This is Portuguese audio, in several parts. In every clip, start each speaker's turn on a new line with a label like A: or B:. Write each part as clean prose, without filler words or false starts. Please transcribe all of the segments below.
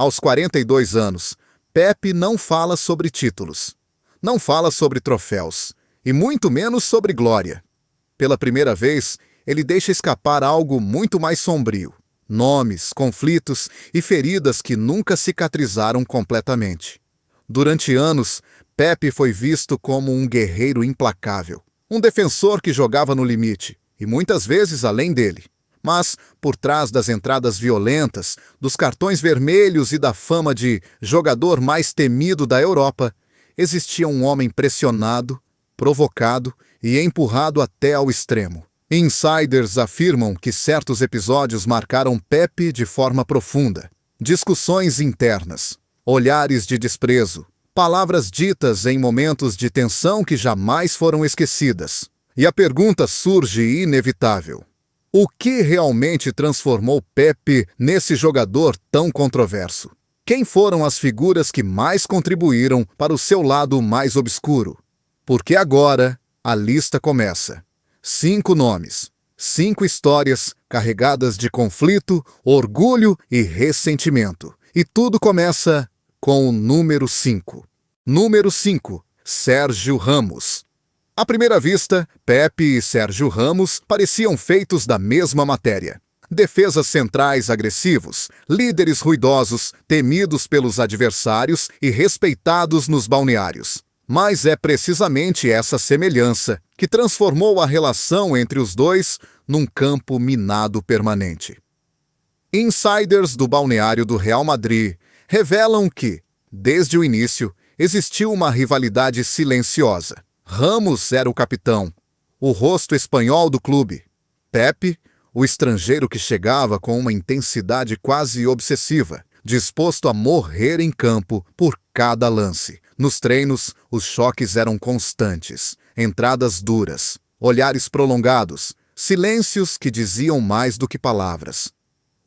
A: Aos 42 anos, Pepe não fala sobre títulos, não fala sobre troféus, e muito menos sobre glória. Pela primeira vez, ele deixa escapar algo muito mais sombrio: nomes, conflitos e feridas que nunca cicatrizaram completamente. Durante anos, Pepe foi visto como um guerreiro implacável, um defensor que jogava no limite, e muitas vezes além dele. Mas, por trás das entradas violentas, dos cartões vermelhos e da fama de jogador mais temido da Europa, existia um homem pressionado, provocado e empurrado até ao extremo. Insiders afirmam que certos episódios marcaram Pepe de forma profunda. Discussões internas, olhares de desprezo, palavras ditas em momentos de tensão que jamais foram esquecidas. E a pergunta surge inevitável: o que realmente transformou Pepe nesse jogador tão controverso? Quem foram as figuras que mais contribuíram para o seu lado mais obscuro? Porque agora a lista começa. 5 nomes, 5 histórias carregadas de conflito, orgulho e ressentimento. E tudo começa com o número 5. Número 5, Sérgio Ramos. À primeira vista, Pepe e Sérgio Ramos pareciam feitos da mesma matéria. Defesas centrais agressivos, líderes ruidosos, temidos pelos adversários e respeitados nos balneários. Mas é precisamente essa semelhança que transformou a relação entre os dois num campo minado permanente. Insiders do balneário do Real Madrid revelam que, desde o início, existiu uma rivalidade silenciosa. Ramos era o capitão, o rosto espanhol do clube. Pepe, o estrangeiro que chegava com uma intensidade quase obsessiva, disposto a morrer em campo por cada lance. Nos treinos, os choques eram constantes, entradas duras, olhares prolongados, silêncios que diziam mais do que palavras.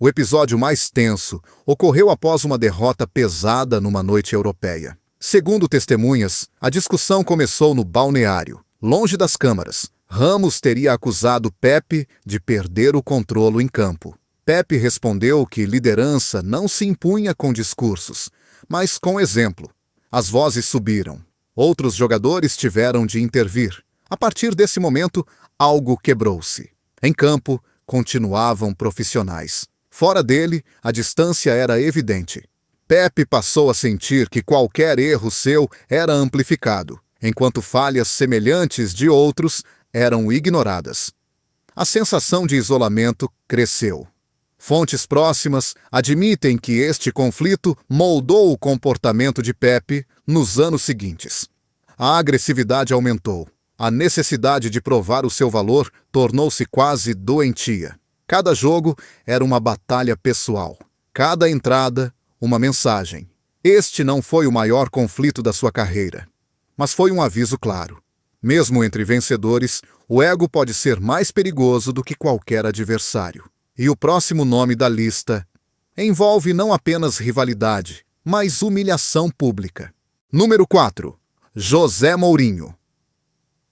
A: O episódio mais tenso ocorreu após uma derrota pesada numa noite europeia. Segundo testemunhas, a discussão começou no balneário, longe das câmaras. Ramos teria acusado Pepe de perder o controle em campo. Pepe respondeu que liderança não se impunha com discursos, mas com exemplo. As vozes subiram. Outros jogadores tiveram de intervir. A partir desse momento, algo quebrou-se. Em campo, continuavam profissionais. Fora dele, a distância era evidente. Pepe passou a sentir que qualquer erro seu era amplificado, enquanto falhas semelhantes de outros eram ignoradas. A sensação de isolamento cresceu. Fontes próximas admitem que este conflito moldou o comportamento de Pepe nos anos seguintes. A agressividade aumentou. A necessidade de provar o seu valor tornou-se quase doentia. Cada jogo era uma batalha pessoal. Cada entrada, uma mensagem. Este não foi o maior conflito da sua carreira, mas foi um aviso claro. Mesmo entre vencedores, o ego pode ser mais perigoso do que qualquer adversário. E o próximo nome da lista envolve não apenas rivalidade, mas humilhação pública. Número 4. José Mourinho.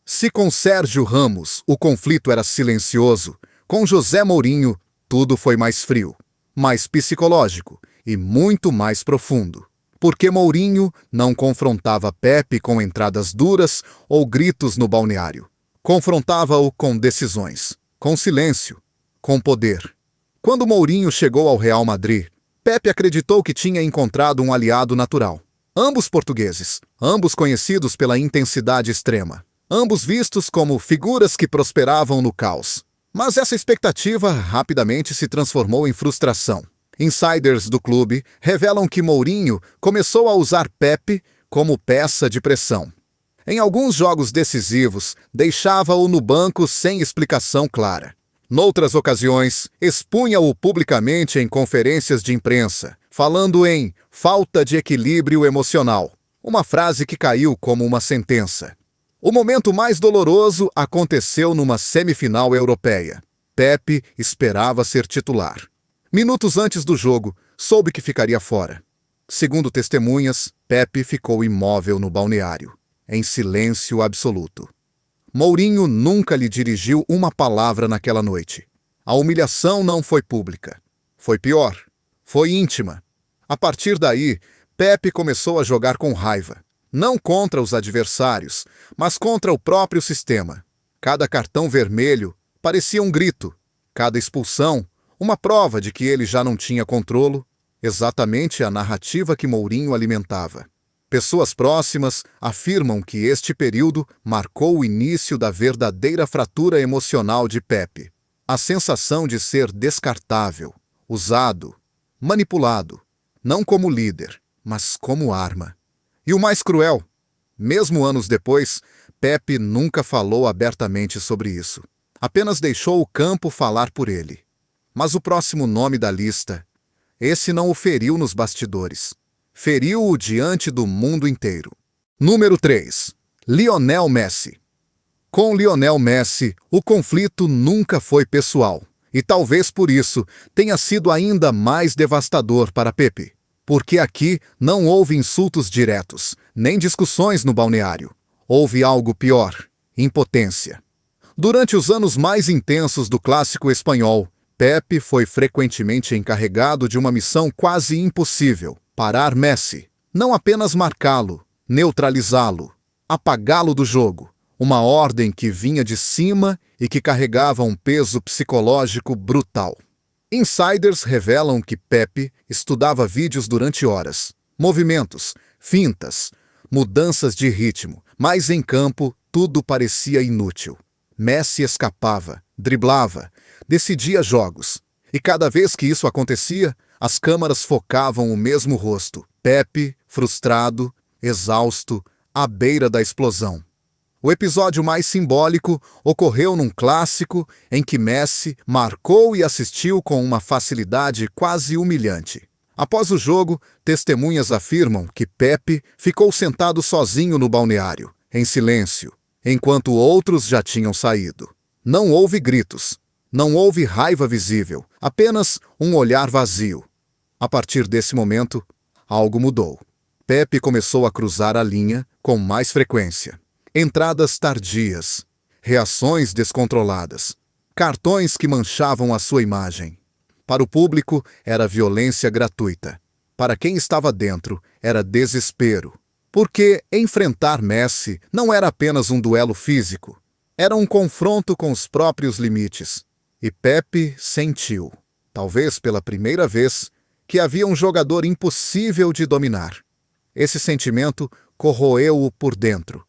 A: Se com Sérgio Ramos o conflito era silencioso, com José Mourinho tudo foi mais frio, mais psicológico e muito mais profundo. Porque Mourinho não confrontava Pepe com entradas duras ou gritos no balneário. Confrontava-o com decisões, com silêncio, com poder. Quando Mourinho chegou ao Real Madrid, Pepe acreditou que tinha encontrado um aliado natural. Ambos portugueses, ambos conhecidos pela intensidade extrema, ambos vistos como figuras que prosperavam no caos. Mas essa expectativa rapidamente se transformou em frustração. Insiders do clube revelam que Mourinho começou a usar Pepe como peça de pressão. Em alguns jogos decisivos, deixava-o no banco sem explicação clara. Noutras ocasiões, expunha-o publicamente em conferências de imprensa, falando em falta de equilíbrio emocional, uma frase que caiu como uma sentença. O momento mais doloroso aconteceu numa semifinal europeia. Pepe esperava ser titular. Minutos antes do jogo, soube que ficaria fora. Segundo testemunhas, Pepe ficou imóvel no balneário, em silêncio absoluto. Mourinho nunca lhe dirigiu uma palavra naquela noite. A humilhação não foi pública. Foi pior. Foi íntima. A partir daí, Pepe começou a jogar com raiva. Não contra os adversários, mas contra o próprio sistema. Cada cartão vermelho parecia um grito. Cada expulsão, uma prova de que ele já não tinha controle, exatamente a narrativa que Mourinho alimentava. Pessoas próximas afirmam que este período marcou o início da verdadeira fratura emocional de Pepe. A sensação de ser descartável, usado, manipulado, não como líder, mas como arma. E o mais cruel, mesmo anos depois, Pepe nunca falou abertamente sobre isso. Apenas deixou o campo falar por ele. Mas o próximo nome da lista, esse não o feriu nos bastidores. Feriu-o diante do mundo inteiro. Número 3. Lionel Messi. Com Lionel Messi, o conflito nunca foi pessoal. E talvez por isso tenha sido ainda mais devastador para Pepe. Porque aqui não houve insultos diretos, nem discussões no balneário. Houve algo pior: impotência. Durante os anos mais intensos do clássico espanhol, Pepe foi frequentemente encarregado de uma missão quase impossível: parar Messi. Não apenas marcá-lo, neutralizá-lo, apagá-lo do jogo. Uma ordem que vinha de cima e que carregava um peso psicológico brutal. Insiders revelam que Pepe estudava vídeos durante horas, movimentos, fintas, mudanças de ritmo, mas em campo tudo parecia inútil. Messi escapava, driblava, decidia jogos. E cada vez que isso acontecia, as câmaras focavam o mesmo rosto: Pepe, frustrado, exausto, à beira da explosão. O episódio mais simbólico ocorreu num clássico em que Messi marcou e assistiu com uma facilidade quase humilhante. Após o jogo, testemunhas afirmam que Pepe ficou sentado sozinho no balneário, em silêncio, enquanto outros já tinham saído. Não houve gritos, não houve raiva visível, apenas um olhar vazio. A partir desse momento, algo mudou. Pepe começou a cruzar a linha com mais frequência. Entradas tardias, reações descontroladas, cartões que manchavam a sua imagem. Para o público, era violência gratuita. Para quem estava dentro, era desespero. Porque enfrentar Messi não era apenas um duelo físico, era um confronto com os próprios limites. E Pepe sentiu, talvez pela primeira vez, que havia um jogador impossível de dominar. Esse sentimento corroeu-o por dentro.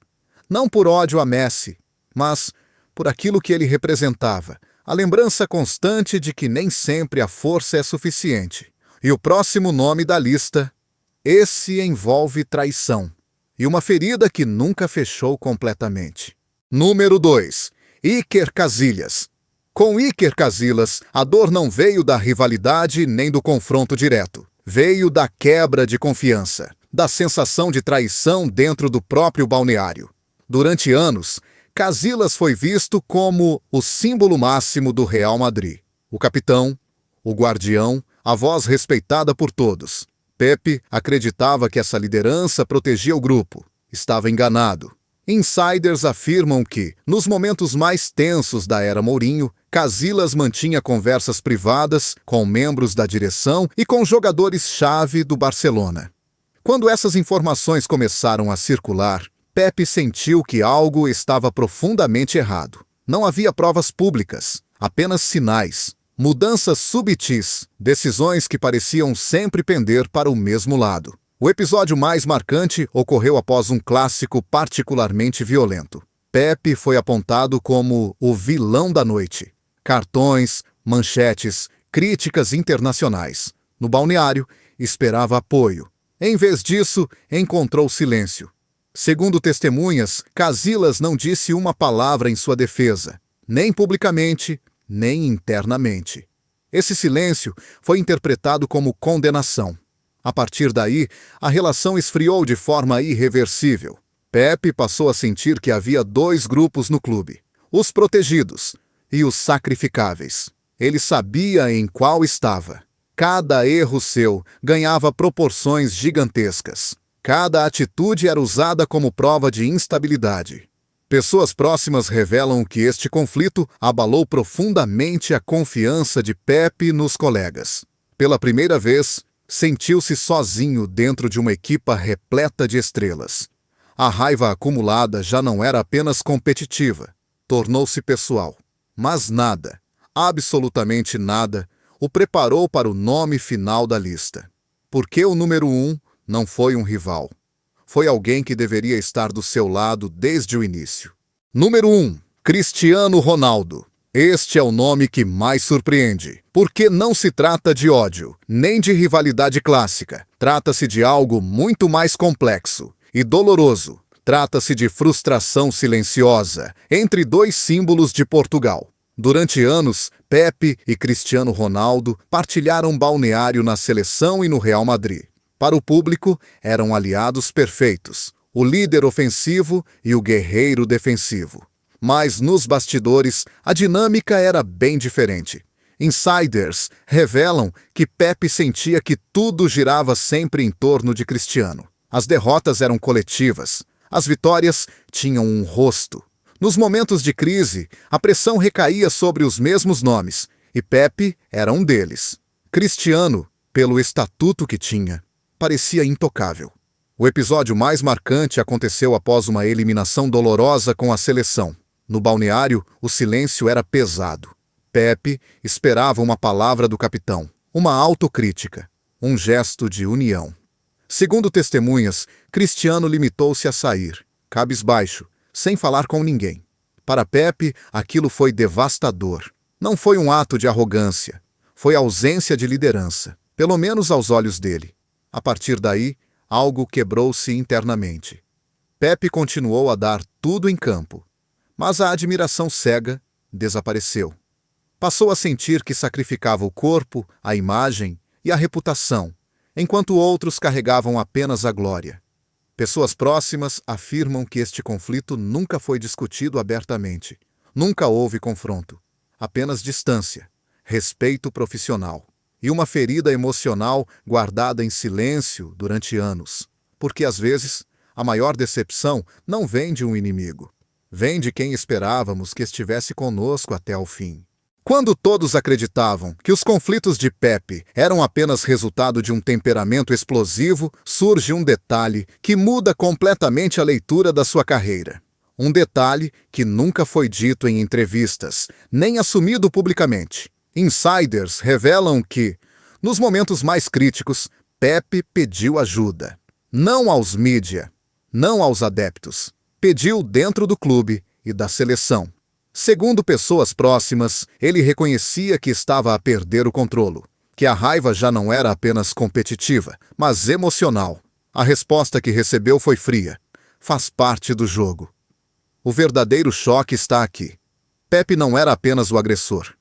A: Não por ódio a Messi, mas por aquilo que ele representava, a lembrança constante de que nem sempre a força é suficiente. E o próximo nome da lista, esse envolve traição, e uma ferida que nunca fechou completamente. Número 2. Iker Casillas. Com Iker Casillas, a dor não veio da rivalidade nem do confronto direto. Veio da quebra de confiança, da sensação de traição dentro do próprio balneário. Durante anos, Casillas foi visto como o símbolo máximo do Real Madrid. O capitão, o guardião, a voz respeitada por todos. Pepe acreditava que essa liderança protegia o grupo. Estava enganado. Insiders afirmam que, nos momentos mais tensos da era Mourinho, Casillas mantinha conversas privadas com membros da direção e com jogadores-chave do Barcelona. Quando essas informações começaram a circular, Pepe sentiu que algo estava profundamente errado. Não havia provas públicas, apenas sinais, mudanças subtis, decisões que pareciam sempre pender para o mesmo lado. O episódio mais marcante ocorreu após um clássico particularmente violento. Pepe foi apontado como o vilão da noite. Cartões, manchetes, críticas internacionais. No balneário, esperava apoio. Em vez disso, encontrou silêncio. Segundo testemunhas, Casillas não disse uma palavra em sua defesa, nem publicamente, nem internamente. Esse silêncio foi interpretado como condenação. A partir daí, a relação esfriou de forma irreversível. Pepe passou a sentir que havia dois grupos no clube: os protegidos e os sacrificáveis. Ele sabia em qual estava. Cada erro seu ganhava proporções gigantescas. Cada atitude era usada como prova de instabilidade. Pessoas próximas revelam que este conflito abalou profundamente a confiança de Pepe nos colegas. Pela primeira vez, Sentiu-se sozinho dentro de uma equipa repleta de estrelas. A raiva acumulada já não era apenas competitiva, tornou-se pessoal. Mas nada, absolutamente nada, o preparou para o nome final da lista. Porque o número 1 não foi um rival. Foi alguém que deveria estar do seu lado desde o início. Número 1. Cristiano Ronaldo. Este é o nome que mais surpreende, porque não se trata de ódio, nem de rivalidade clássica. Trata-se de algo muito mais complexo e doloroso. Trata-se de frustração silenciosa entre dois símbolos de Portugal. Durante anos, Pepe e Cristiano Ronaldo partilharam balneário na seleção e no Real Madrid. Para o público, eram aliados perfeitos, o líder ofensivo e o guerreiro defensivo. Mas nos bastidores, a dinâmica era bem diferente. Insiders revelam que Pepe sentia que tudo girava sempre em torno de Cristiano. As derrotas eram coletivas, as vitórias tinham um rosto. Nos momentos de crise, a pressão recaía sobre os mesmos nomes, e Pepe era um deles. Cristiano, pelo estatuto que tinha, parecia intocável. O episódio mais marcante aconteceu após uma eliminação dolorosa com a seleção. No balneário, o silêncio era pesado. Pepe esperava uma palavra do capitão, uma autocrítica, um gesto de união. Segundo testemunhas, Cristiano limitou-se a sair, cabisbaixo, sem falar com ninguém. Para Pepe, aquilo foi devastador. Não foi um ato de arrogância, foi ausência de liderança, pelo menos aos olhos dele. A partir daí, algo quebrou-se internamente. Pepe continuou a dar tudo em campo, mas a admiração cega desapareceu. Passou a sentir que sacrificava o corpo, a imagem e a reputação, enquanto outros carregavam apenas a glória. Pessoas próximas afirmam que este conflito nunca foi discutido abertamente. Nunca houve confronto. Apenas distância, respeito profissional e uma ferida emocional guardada em silêncio durante anos. Porque às vezes, a maior decepção não vem de um inimigo. Vem de quem esperávamos que estivesse conosco até ao fim. Quando todos acreditavam que os conflitos de Pepe eram apenas resultado de um temperamento explosivo, surge um detalhe que muda completamente a leitura da sua carreira. Um detalhe que nunca foi dito em entrevistas, nem assumido publicamente. Insiders revelam que, nos momentos mais críticos, Pepe pediu ajuda. Não aos mídia, não aos adeptos. Pediu dentro do clube e da seleção. Segundo pessoas próximas, ele reconhecia que estava a perder o controle, que a raiva já não era apenas competitiva, mas emocional. A resposta que recebeu foi fria. Faz parte do jogo. O verdadeiro choque está aqui. Pepe não era apenas o agressor.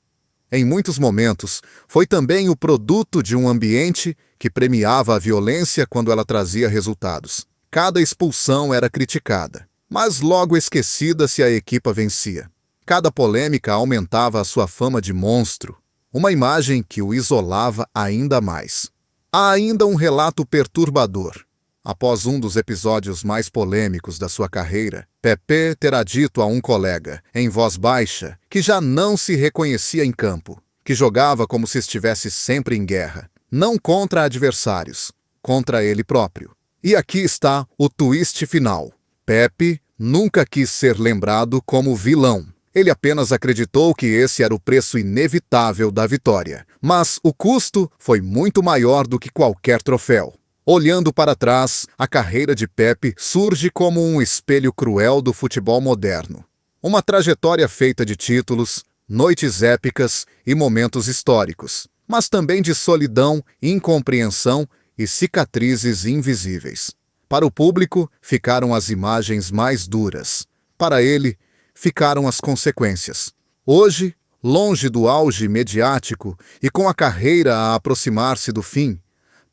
A: Em muitos momentos, foi também o produto de um ambiente que premiava a violência quando ela trazia resultados. Cada expulsão era criticada, mas logo esquecida se a equipa vencia. Cada polêmica aumentava a sua fama de monstro, uma imagem que o isolava ainda mais. Há ainda um relato perturbador. Após um dos episódios mais polêmicos da sua carreira, Pepe terá dito a um colega, em voz baixa, que já não se reconhecia em campo, que jogava como se estivesse sempre em guerra, não contra adversários, contra ele próprio. E aqui está o twist final. Pepe nunca quis ser lembrado como vilão. Ele apenas acreditou que esse era o preço inevitável da vitória. Mas o custo foi muito maior do que qualquer troféu. Olhando para trás, a carreira de Pepe surge como um espelho cruel do futebol moderno. Uma trajetória feita de títulos, noites épicas e momentos históricos, mas também de solidão, incompreensão e cicatrizes invisíveis. Para o público, ficaram as imagens mais duras. Para ele, ficaram as consequências. Hoje, longe do auge mediático e com a carreira a aproximar-se do fim,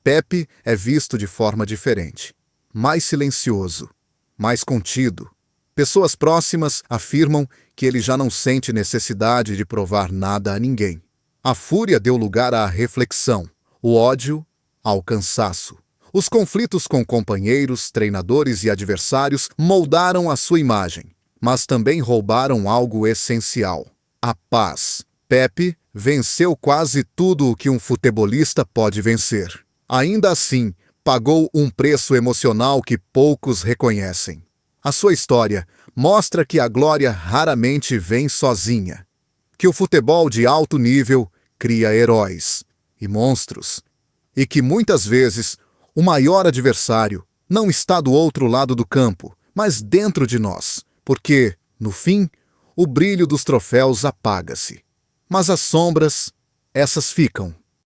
A: Pepe é visto de forma diferente. Mais silencioso, mais contido. Pessoas próximas afirmam que ele já não sente necessidade de provar nada a ninguém. A fúria deu lugar à reflexão, o ódio ao cansaço. Os conflitos com companheiros, treinadores e adversários moldaram a sua imagem, mas também roubaram algo essencial: a paz. Pepe venceu quase tudo o que um futebolista pode vencer. Ainda assim, pagou um preço emocional que poucos reconhecem. A sua história mostra que a glória raramente vem sozinha, que o futebol de alto nível cria heróis e monstros, e que muitas vezes o maior adversário não está do outro lado do campo, mas dentro de nós, porque, no fim, o brilho dos troféus apaga-se. Mas as sombras, essas ficam.